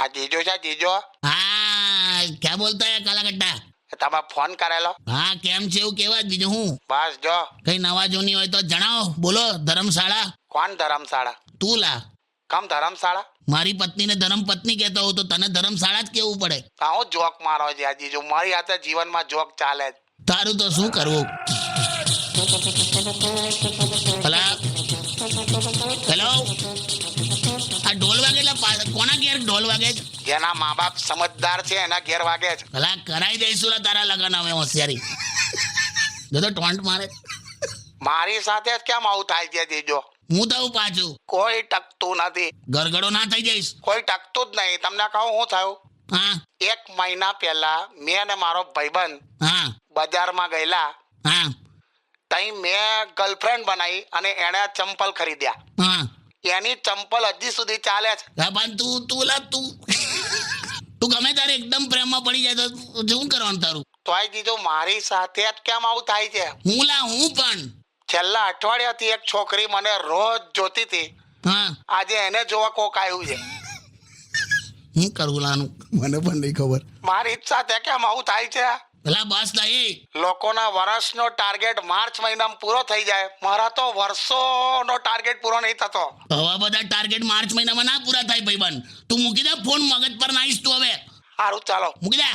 આ જીજો છે જીજો? हाँ क्या बोलता है काला कट्टा? તમે ફોન કરેલો? हाँ કેમ છે એવું કેવા બીજું હું બસ જો. કઈ નવા જૂની હોય તો જણાવો બોલો ધર્મશાળા કોણ ધર્મશાળા? તું લા કમ ધર્મશાળા? મારી પત્નીને ધર્મ પત્ની કહેતો હોઉં તો તને ધર્મશાળા જ કેવું પડે આવો જોક મારો છે આ જીજો. મારી હાથે જીવનમાં જોક ચાલે જ. તારું તો શું કરવું ભલા હેલો આ ઢોલ વાગે એટલે કોના ઘેર ઢોલ વાગે છે જેના મા બાપ સમજદાર છે એના ઘેર વાગે છે. ભલા કરાઈ દઈશું લા તારા લગન હવે હોશિયારી જો તો ટોન્ટ મારે મારી સાથે જ કેમ આવું થાય છે જીજો? હું તો પાછું કોઈ ટકતું નથી. ગરગડો ના થઈ જઈશ કોઈ ટકતું જ નહીં. તમને કહું શું થયું? હા 1 મહિના પહેલા મેં અને મારો ભાઈબંધ હા બજારમાં ગયેલા. હા તઈ મેં ગર્લફ્રેન્ડ બનાવી અને એણે ચંપલ ખરીદ્યા. હા એની ચંપલ હજી સુધી ચાલે છે. હા પણ તું ગમે તારે એકદમ પ્રેમમાં પડી જાય તો શું કરવાનું તારું તોય જીજો મારી સાથે જ કેમ આવું થાય છે? હું પણ છેલ્લા અઠવાડિયાથી એક છોકરી મને રોજ જોતી હતી. હા આજે એને જોવા કોક આવ્યું છે. હું કરવું લાનું મને પણ નહીં ખબર મારી જ સાથે કેમ આવું થાય છે? પેલા બસ લાઈ લોકોના વર્ષનો ટાર્ગેટ માર્ચ મહિનામાં પૂરો થઈ જાય. મારા તો વર્ષોનો ટાર્ગેટ પૂરો નહીં થતો. હવા બધા ટાર્ગેટ માર્ચ મહિનામાં ના પૂરા થાય ભાઈબંધ તું મૂકી દે ફોન મગજ પર નાઈશ તું હવે સારું ચાલો. મૂકી દે